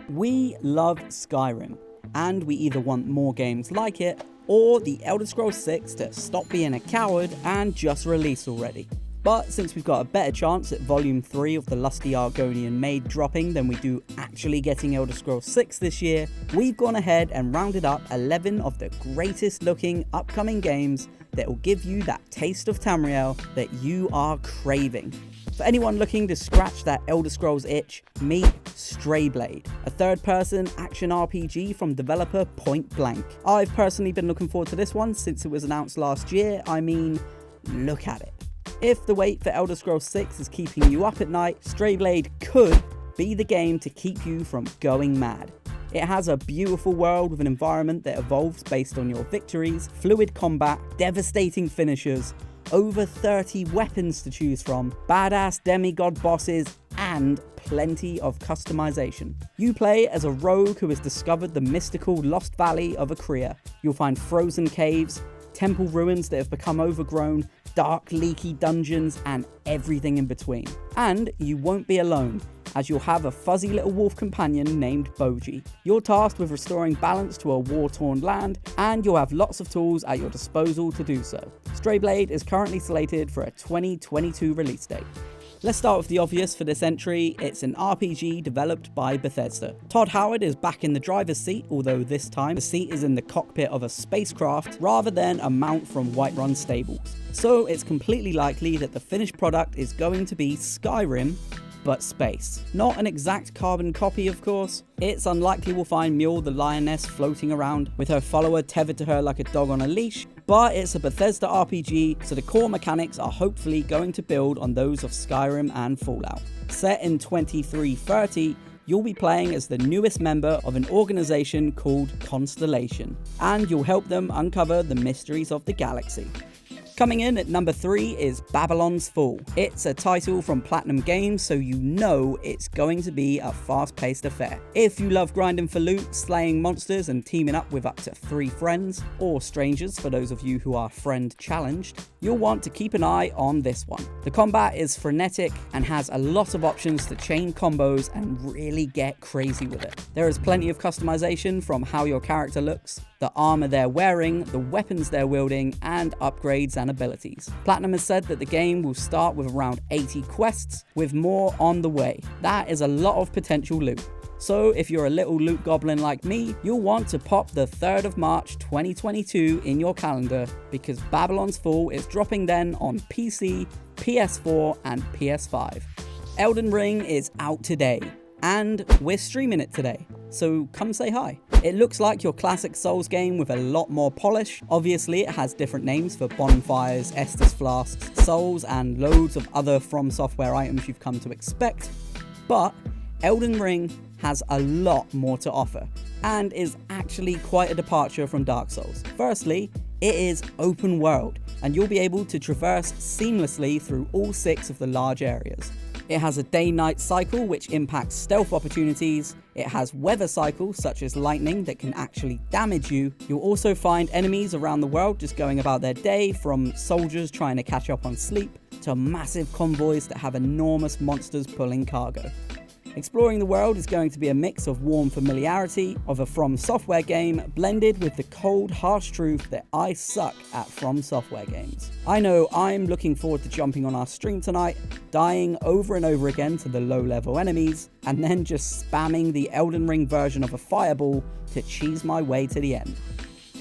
We love Skyrim, and we either want more games like it, or the Elder Scrolls 6 to stop being a coward and just release already. But since we've got a better chance at Volume 3 of the Lusty Argonian Maid dropping than we do actually getting Elder Scrolls 6 this year, we've gone ahead and rounded up 11 of the greatest looking upcoming games that will give you that taste of Tamriel that you are craving. For anyone looking to scratch that Elder Scrolls itch, meet Strayblade, a third-person action RPG from developer Point Blank. I've personally been looking forward to this one since it was announced last year. I mean, look at it. If the wait for Elder Scrolls 6 is keeping you up at night, Strayblade could be the game to keep you from going mad. It has a beautiful world with an environment that evolves based on your victories, fluid combat, devastating finishers, over 30 weapons to choose from, badass demigod bosses, and plenty of customization. You play as a rogue who has discovered the mystical Lost Valley of Akria. You'll find frozen caves, temple ruins that have become overgrown, dark leaky dungeons, and everything in between. And you won't be alone, as you'll have a fuzzy little wolf companion named Boji. You're tasked with restoring balance to a war-torn land, and you'll have lots of tools at your disposal to do so. Strayblade is currently slated for a 2022 release date. Let's start with the obvious for this entry. It's an RPG developed by Bethesda. Todd Howard is back in the driver's seat, although this time the seat is in the cockpit of a spacecraft rather than a mount from Whiterun stables. So it's completely likely that the finished product is going to be Skyrim, but space. Not an exact carbon copy, of course. It's unlikely we'll find Mule the lioness floating around with her follower tethered to her like a dog on a leash, but it's a Bethesda RPG, so the core mechanics are hopefully going to build on those of Skyrim and Fallout. Set in 2330, you'll be playing as the newest member of an organization called Constellation, and you'll help them uncover the mysteries of the galaxy. Coming in at number 3 is Babylon's Fall. It's a title from Platinum Games, so you know it's going to be a fast-paced affair. If you love grinding for loot, slaying monsters, and teaming up with up to 3 friends, or strangers for those of you who are friend challenged, you'll want to keep an eye on this one. The combat is frenetic and has a lot of options to chain combos and really get crazy with it. There is plenty of customization from how your character looks, the armor they're wearing, the weapons they're wielding, and upgrades and abilities. Platinum has said that the game will start with around 80 quests, with more on the way. That is a lot of potential loot. So if you're a little loot goblin like me, you'll want to pop the 3rd of March 2022 in your calendar, because Babylon's Fall is dropping then on PC, PS4, and PS5. Elden Ring is out today, and we're streaming it today, so come say hi. It looks like your classic Souls game with a lot more polish. Obviously it has different names for bonfires, Estus flasks, souls, and loads of other From Software items you've come to expect, but Elden Ring has a lot more to offer, and is actually quite a departure from Dark Souls. Firstly, it is open world, and you'll be able to traverse seamlessly through all 6 of the large areas. It has a day-night cycle which impacts stealth opportunities. It has weather cycles such as lightning that can actually damage you. You'll also find enemies around the world just going about their day, from soldiers trying to catch up on sleep to massive convoys that have enormous monsters pulling cargo. Exploring the world is going to be a mix of warm familiarity of a From Software game blended with the cold, harsh truth that I suck at From Software games. I know I'm looking forward to jumping on our stream tonight, dying over and over again to the low-level enemies, and then just spamming the Elden Ring version of a fireball to cheese my way to the end.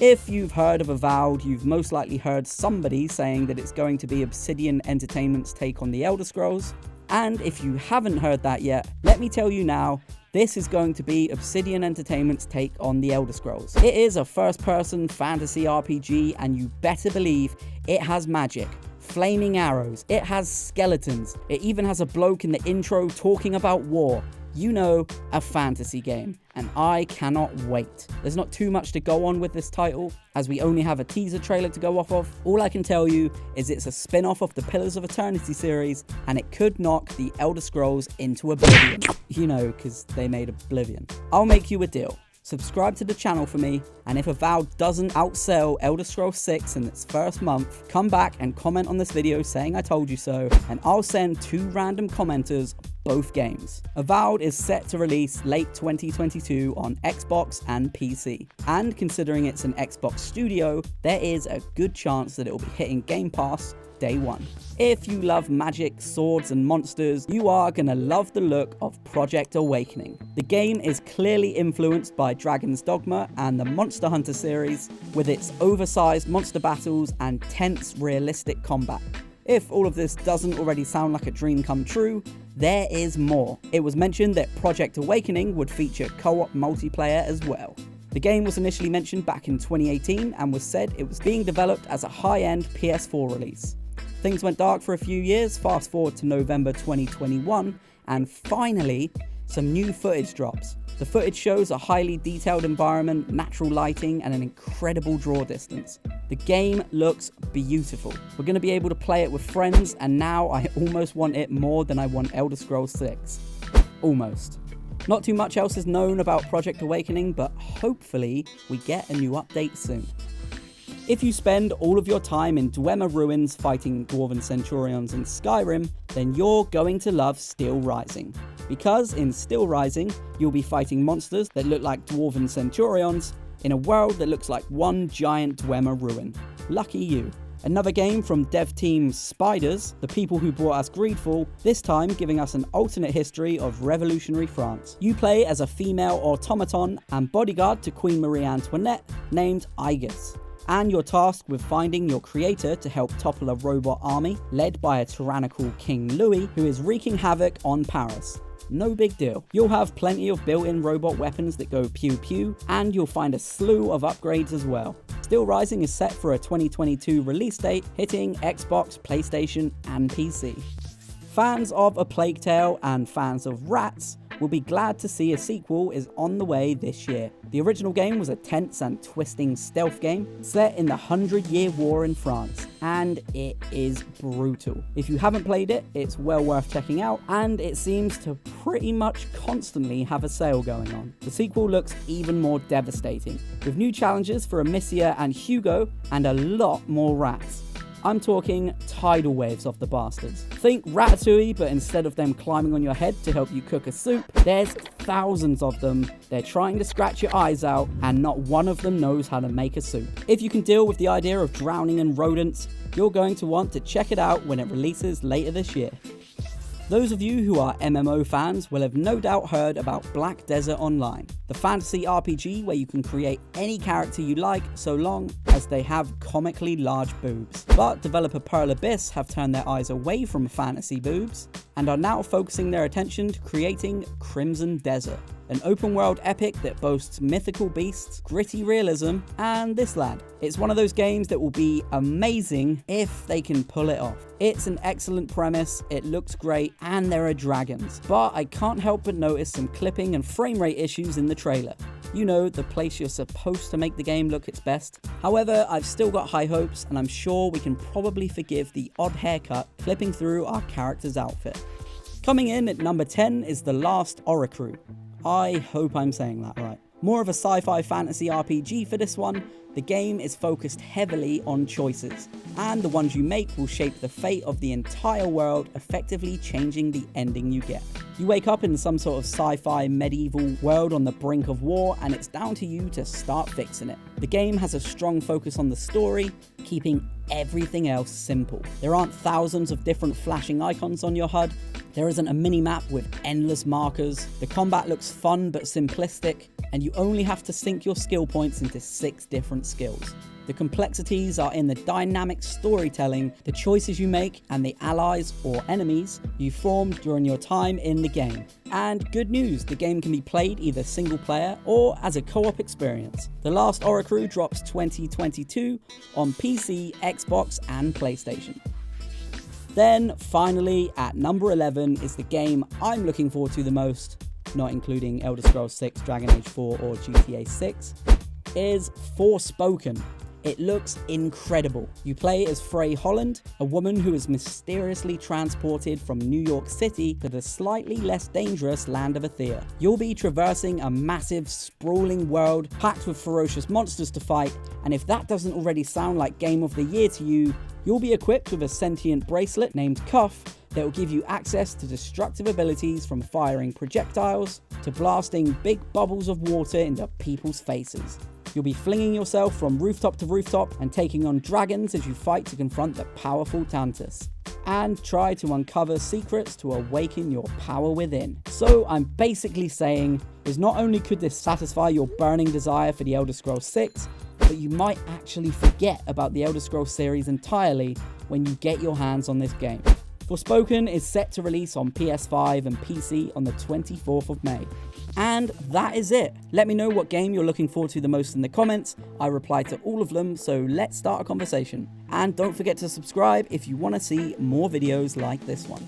If you've heard of AVOWED, you've most likely heard somebody saying that it's going to be Obsidian Entertainment's take on the Elder Scrolls. And if you haven't heard that yet, let me tell you now, this is going to be Obsidian Entertainment's take on the Elder Scrolls. It is a first-person fantasy RPG, and you better believe it has magic, flaming arrows, it has skeletons, it even has a bloke in the intro talking about war. You know, a fantasy game, and I cannot wait. There's not too much to go on with this title, as we only have a teaser trailer to go off of. All I can tell you is it's a spin-off of the Pillars of Eternity series, and it could knock the Elder Scrolls into oblivion. You know, because they made Oblivion. I'll make you a deal. Subscribe to the channel for me, and if AVOWED doesn't outsell Elder Scrolls 6 in its first month, come back and comment on this video saying I told you so, and I'll send 2 random commenters both games. AVOWED is set to release late 2022 on Xbox and PC, and considering it's an Xbox studio, there is a good chance that it will be hitting Game Pass day one. If you love magic, swords and monsters, you are gonna love the look of Project Awakening. The game is clearly influenced by Dragon's Dogma and the Monster Hunter series, with its oversized monster battles and tense, realistic combat. If all of this doesn't already sound like a dream come true, there is more. It was mentioned that Project Awakening would feature co-op multiplayer as well. The game was initially mentioned back in 2018 and was said it was being developed as a high-end PS4 release. Things went dark for a few years, fast forward to November 2021, and finally, some new footage drops. The footage shows a highly detailed environment, natural lighting, and an incredible draw distance. The game looks beautiful. We're going to be able to play it with friends, and now I almost want it more than I want Elder Scrolls 6. Almost. Not too much else is known about Project Awakening, but hopefully we get a new update soon. If you spend all of your time in Dwemer ruins fighting Dwarven Centurions in Skyrim, then you're going to love STEELRISING. Because in STEELRISING, you'll be fighting monsters that look like Dwarven Centurions in a world that looks like one giant Dwemer ruin. Lucky you. Another game from dev team Spiders, the people who brought us Greedfall, this time giving us an alternate history of revolutionary France. You play as a female automaton and bodyguard to Queen Marie Antoinette named Aigis, and you're tasked with finding your creator to help topple a robot army led by a tyrannical King Louis who is wreaking havoc on Paris. No big deal. You'll have plenty of built-in robot weapons that go pew pew, and you'll find a slew of upgrades as well. STEELRISING is set for a 2022 release date, hitting Xbox, PlayStation and PC. Fans of A Plague Tale and fans of Rats will be glad to see a sequel is on the way this year. The original game was a tense and twisting stealth game set in the 100-Year War in France, and it is brutal. If you haven't played it, it's well worth checking out, and it seems to pretty much constantly have a sale going on. The sequel looks even more devastating, with new challenges for Amicia and Hugo, and a lot more rats. I'm talking tidal waves of the bastards. Think Ratatouille, but instead of them climbing on your head to help you cook a soup, there's thousands of them. They're trying to scratch your eyes out, and not one of them knows how to make a soup. If you can deal with the idea of drowning in rodents, you're going to want to check it out when it releases later this year. Those of you who are MMO fans will have no doubt heard about Black Desert Online, the fantasy RPG where you can create any character you like so long as they have comically large boobs. But developer Pearl Abyss have turned their eyes away from fantasy boobs and are now focusing their attention to creating Crimson Desert, an open world epic that boasts mythical beasts, gritty realism, and this lad. It's one of those games that will be amazing if they can pull it off. It's an excellent premise, it looks great, and there are dragons. But I can't help but notice some clipping and frame rate issues in the trailer. You know, the place you're supposed to make the game look its best. However, I've still got high hopes, and I'm sure we can probably forgive the odd haircut clipping through our character's outfit. Coming in at number 10 is The Last ORICRU. I hope I'm saying that right. More of a sci-fi fantasy RPG for this one. The game is focused heavily on choices, and the ones you make will shape the fate of the entire world, effectively changing the ending you get. You wake up in some sort of sci-fi medieval world on the brink of war, and it's down to you to start fixing it. The game has a strong focus on the story, keeping everything else simple. There aren't thousands of different flashing icons on your HUD. There isn't a mini-map with endless markers. The combat looks fun but simplistic, and you only have to sync your skill points into 6 different skills. The complexities are in the dynamic storytelling, the choices you make, and the allies or enemies you form during your time in the game. And good news, the game can be played either single player or as a co-op experience. The Last ORICRU drops 2022 on PC, Xbox, and PlayStation. Then, finally, at number 11 is the game I'm looking forward to the most, not including Elder Scrolls 6, Dragon Age 4, or GTA 6, is FORSPOKEN. It looks incredible. You play as Frey Holland, a woman who is mysteriously transported from New York City to the slightly less dangerous land of Athea. You'll be traversing a massive, sprawling world packed with ferocious monsters to fight, and if that doesn't already sound like Game of the Year to you, you'll be equipped with a sentient bracelet named Cuff It will give you access to destructive abilities from firing projectiles to blasting big bubbles of water into people's faces. You'll be flinging yourself from rooftop to rooftop and taking on dragons as you fight to confront the powerful Tantus. And try to uncover secrets to awaken your power within. So I'm basically saying is not only could this satisfy your burning desire for the Elder Scrolls 6, but you might actually forget about the Elder Scrolls series entirely when you get your hands on this game. Forspoken is set to release on PS5 and PC on the 24th of May. And that is it. Let me know what game you're looking forward to the most in the comments. I reply to all of them, so let's start a conversation. And don't forget to subscribe if you want to see more videos like this one.